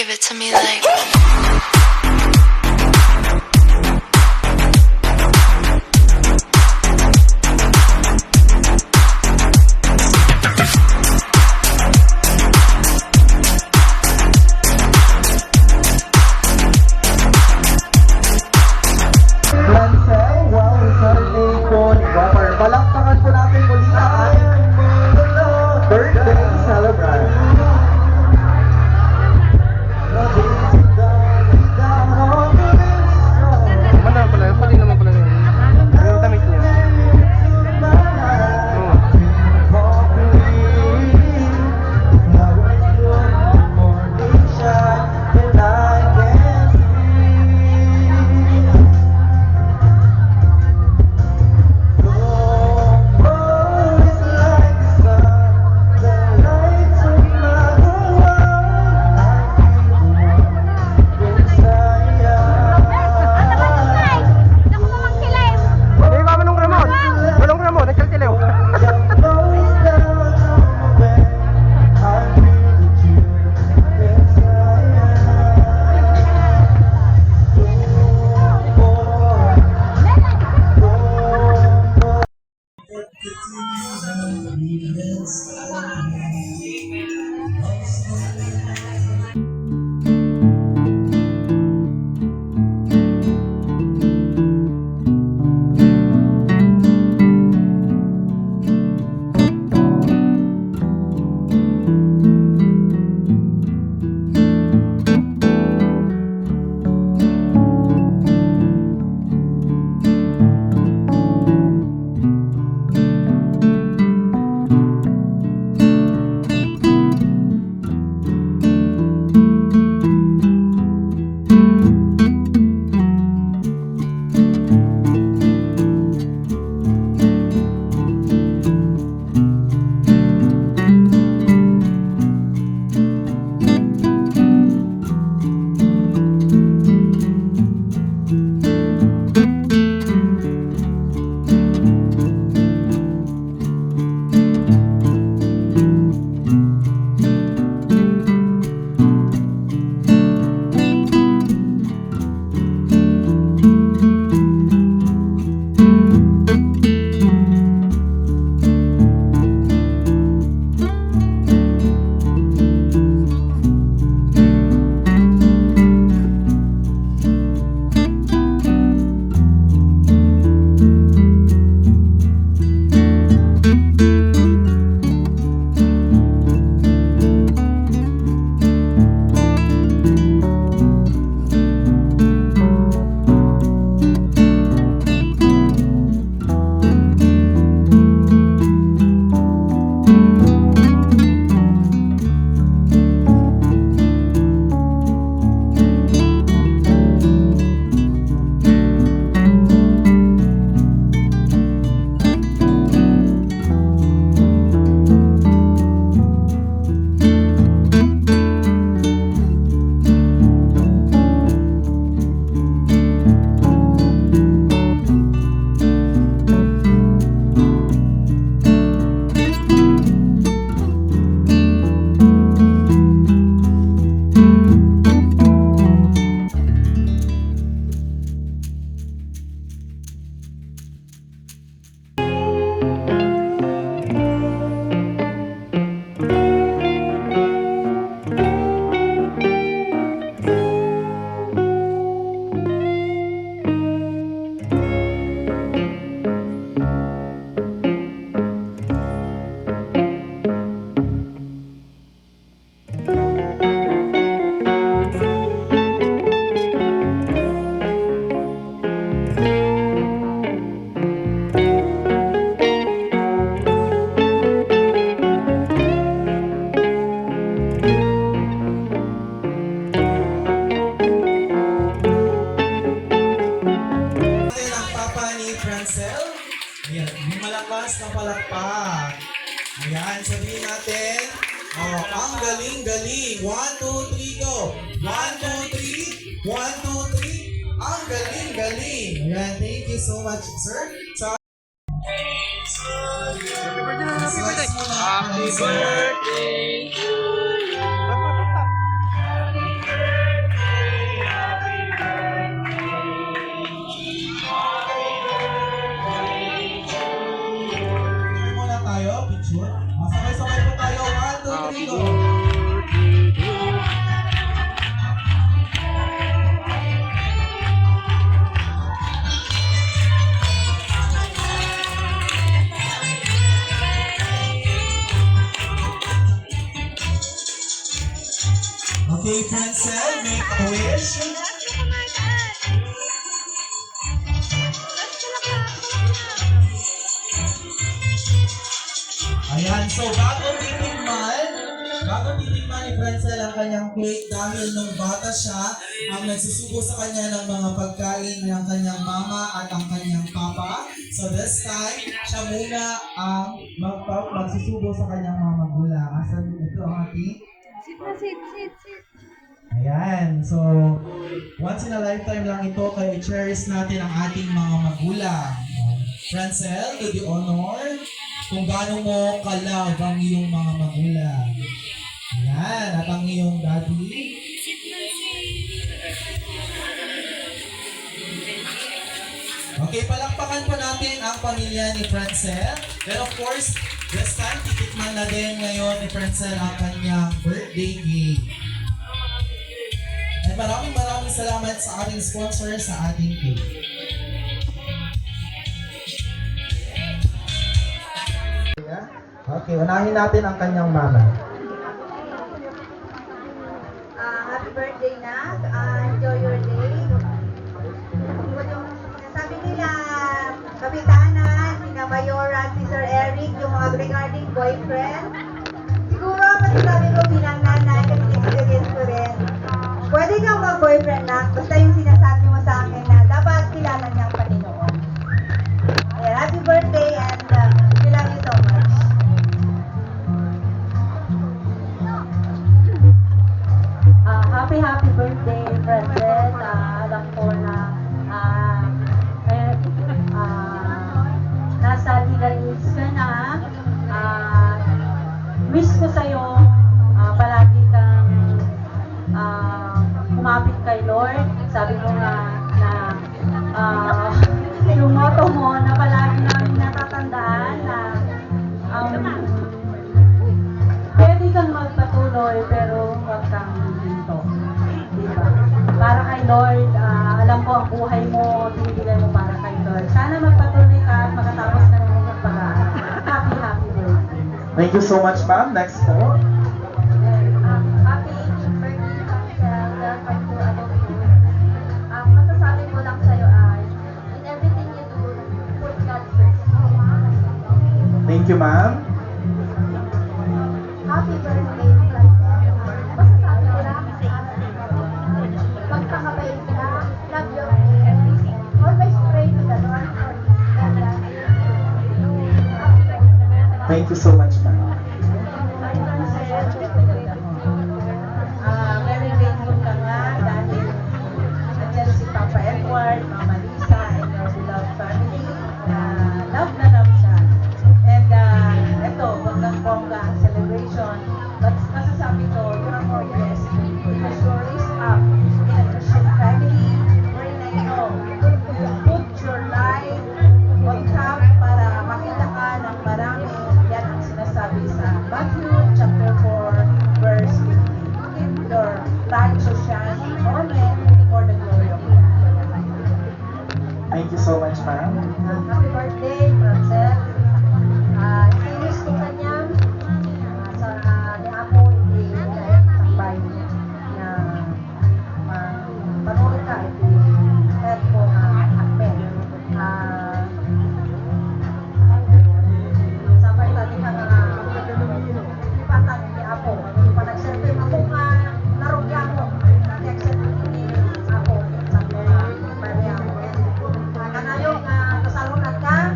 Give it to me like. Palakpakan po natin muli ang birthday celebrant. Mana pala, pwede naman pala yun. Yung damit niya. malakas na palakpak. Ayan, sabihin natin. Oh, ang galing-galing. 1, 2, 3, go. 1, 2, 3. 1, 2, 3. Ang galing-galing. Ayan, thank you so much, sir. So, Happy birthday to you. Okay, Francel, make a wish. Ayan, so bago titikman ni Francel ang kanyang cake dahil nung bata siya, ang nagsusubo sa kanya ng mga pagkain ng kanyang mama at ang kanyang papa. So this time, siya muna ang magsusubo sa kanyang mga magulang. Asan ito ang ating? Sit. Ayan, so once in a lifetime lang ito, kaya i-cherish natin ang ating mga magulang. Francel, do the honor kung gaano mo ka-love ang iyong mga magulang. Ayan, at ang iyong daddy. Okay, palakpakan po natin ang pamilya ni Francel. And of course, this time, titikman na din ngayon ni Francel ang kanyang birthday cake. And maraming salamat sa ating sponsor sa ating cake. Okay, unahin natin ang kanyang mama. Happy birthday, Nak. Enjoy your day. Sabi nila, Kapitanan, sina Mayora at si Sir Eric, yung mga regarding boyfriend. Siguro, masasabi ko bilang nanay, kasi experience ko rin. Pwede kang mag-boyfriend, Nak, basta yung sinasabi mo sa akin na dapat kilala niya ang Panginoon. Ayan, happy birthday and we love you so much. Happy birthday, Francel. Alam ko na nasa legal age ka na. Wish ko sa'yo palagi kang kumapit kay Lord. Sabi mo nga na yung motto mo na palagi namin natatandaan na pwede kang magpatuloy pero huwag kang hihinto. Diba? Para kay Lord, alam ko ang buhay mo, tinibigay mo para kay Lord. Sana magpatuloy ka at makatapos ka ng mga pag-aaral. Happy birthday. Thank you so much, ma'am. Next po. Happy birthday, Francel. Welcome to Adult Youth. Masasabi ko lang sa'yo ay, in everything you do, put God first. Thank you, ma'am. Happy birthday, Francel. Masasabi ko lang, magkakabait ka, love your parents, always pray to the Lord for Thank you so much, ma'am. Very grateful ka nga dahil nandiyan si Papa Edward, Mama Lisa, and your beloved family. Na love siya. And ito, bonggang-bongga ang celebration. But masasabi ko, you are more blessed because you are raised up in a Christian family wherein I know you put your life on top para makita ka ng marami. Yan ang sinasabi sa Matthew chapter 4 verse 15. Give your life to shine all men for the glory of God. Thank you so much, ma'am. Happy birthday, Francel. Inis ko kanya sa ni Apo hindi tambay na panood ka ito kahit po hakmen. Sabay tadi ka nga patang ni Apo. Panag-selfie ako nga narugya mo. Nag-accept ni Apo. Sabi nga, Maria. Kanayo nga kasalunat ka.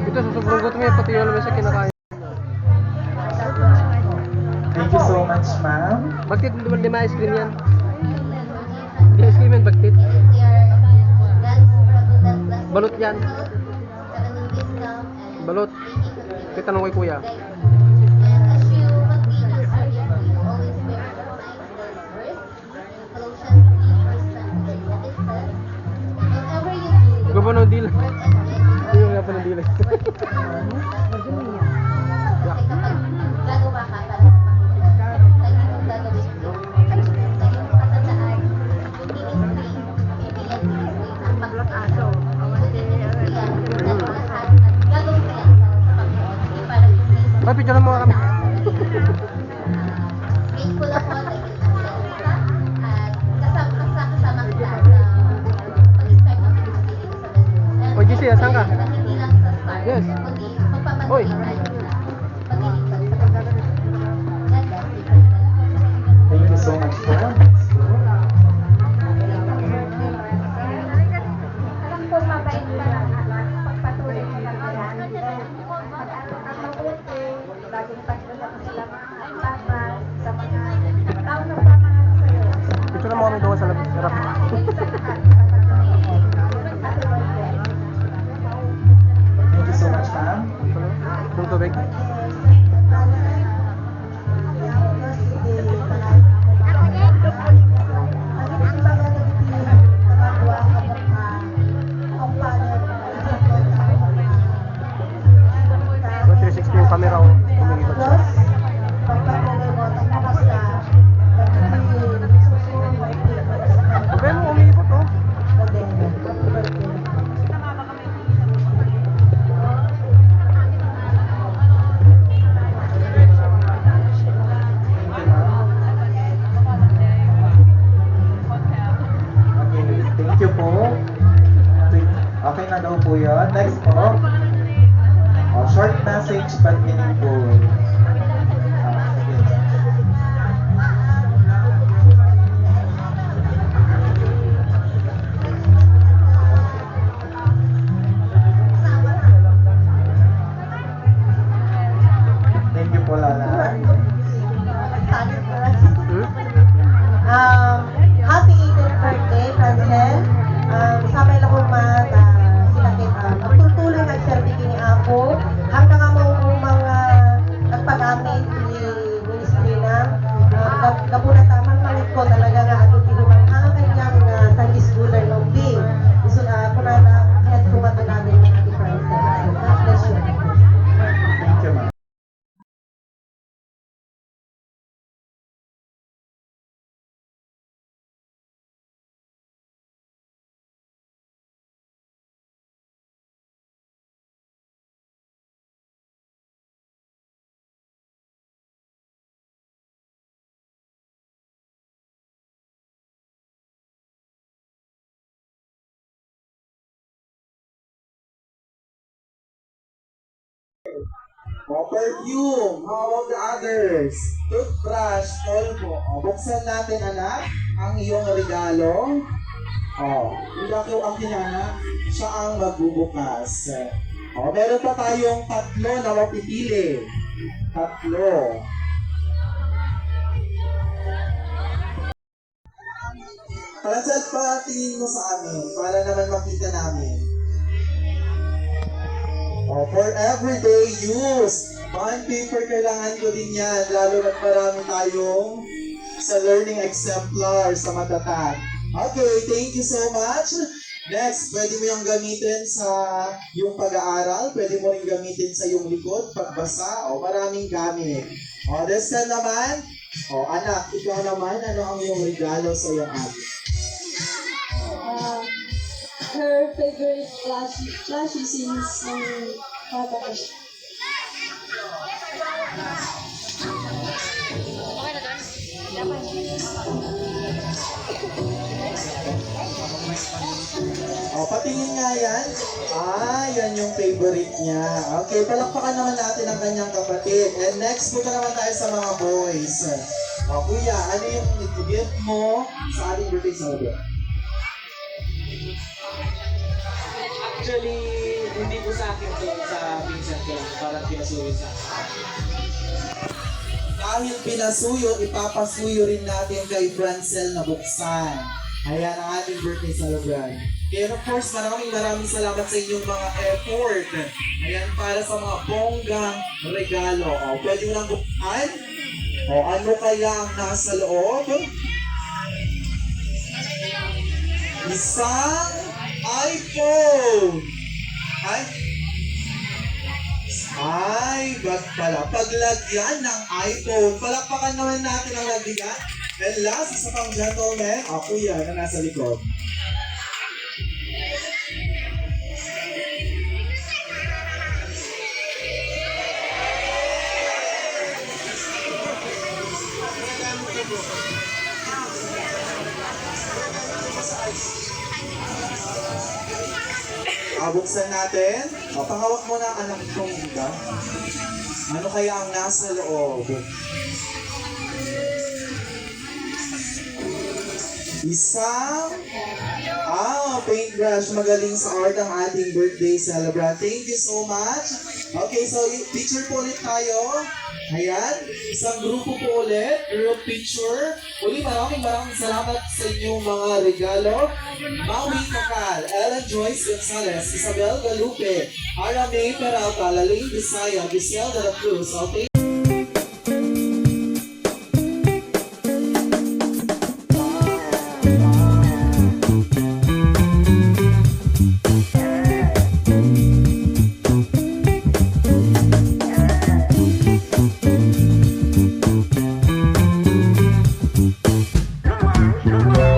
Ito, susubrong ko ito pati yun naman sa kinakain. Thank you so much, ma'am. Bakit hindi ma-ice cream yan? Hindi ice cream yan, bakit? Balot yan. Balot. Kaya tanong kay kuya. Gapano dila. Hindi yung gapano dila. Gagawa ka para sa Panginoon. Lagi mong gagawin ito. Lagi mong katandaan, yung ministry, hindi yan ministry na pag-aso. Gagawin ko yan sa Panginoon. Hindi para ministry. Ay, picture mo kami. Grateful ako dahil nasa Lucia, saan ka? Yes. Hoy. Thank you so much po. Alam ko mabait ka lang, anak. Pagpatuloy mo lang yan. Mag-ano ka mabuti. Laging pagdala ko sila mga papa sa mga tao na pamahal sa'yo. Picture mo kami doon sa labas. Sarap. Thank you so much, ma'am. Yung tubig. So, 360 yung camera ko. Umikot siya. Okay mo, umikot oh. Okay, thank you po. Okay na daw po yun. Next po. Short message but meaningful. Sige. Thank you po, Lala. Happy 18th birthday, Francel. Sa may lakumat, sinakit ang tutuloy nagserbiki ni Apo hanggang ang mga nagpagamit ni Ministry na kapunataman malit ko talaga nga ato tinuman ang kanyang Sunday schooler ng Bing. Iso na punata head kumato namin ng Ate Francel. God bless you. Thank you, ma'am. Perfume. How about the others? Toothbrush, polvo. Buksan natin, anak, ang iyong regalo. Hindi ko ang kinana, siya ang magbubukas. Meron pa tayong 3 na mapipili. 3. Francel, patingin mo sa amin para naman makita namin. For everyday use. Bond paper, kailangan ko din yan. Lalo na marami tayong sa learning exemplar sa matatag. Okay, thank you so much. Next, pwede mo yung gamitin sa yung pag-aaral. Pwede mo rin gamitin sa yung likod, pagbasa. Maraming gamit. This time naman. Anak, ikaw naman, ano ang iyong regalo sa iyong ate? Her favorite flashy scenes ng bata ko. Patingin nga yan. Yan yung favorite niya. Okay, palakpakan naman natin ang kanyang kapatid. And next, punta naman tayo sa mga boys. Kuya, ano yung gift mo sa ating birthday celebration? Actually, hindi po sa akin to, sa pinsan ko lang, parang pinasuyo sa akin. Dahil pinasuyo, ipapasuyo rin natin kay Francel na buksan. Ayan ang ating birthday celebration. And of course, maraming salamat sa inyong mga effort. Ayan, para sa mga bonggang regalo. Pwede mo lang buksan. Ano kaya ang nasa loob? Isang iPhone! Ba't pala? Paglagyan ng iPhone. Palakpakan naman natin ang nagbigay. And last, isa pang gentleman. Kuya na nasa likod. Buksan natin. Pangawak mo na ang anak kong Ida. Ano kaya ang nasa loob? Isang paintbrush. Magaling sa art ang ating birthday celebrant. Thank you so much. Okay, so picture po ulit tayo. Ayan, isang grupo po ulit, group picture. Uli, maraming salamat sa inyong mga regalo. Maui Kakal, Ellen Joyce Gonzalez, Isabel Galupe, Arame Peralta, Lalaine Bisaya, Giselle de la Cruz. Okay. Come on.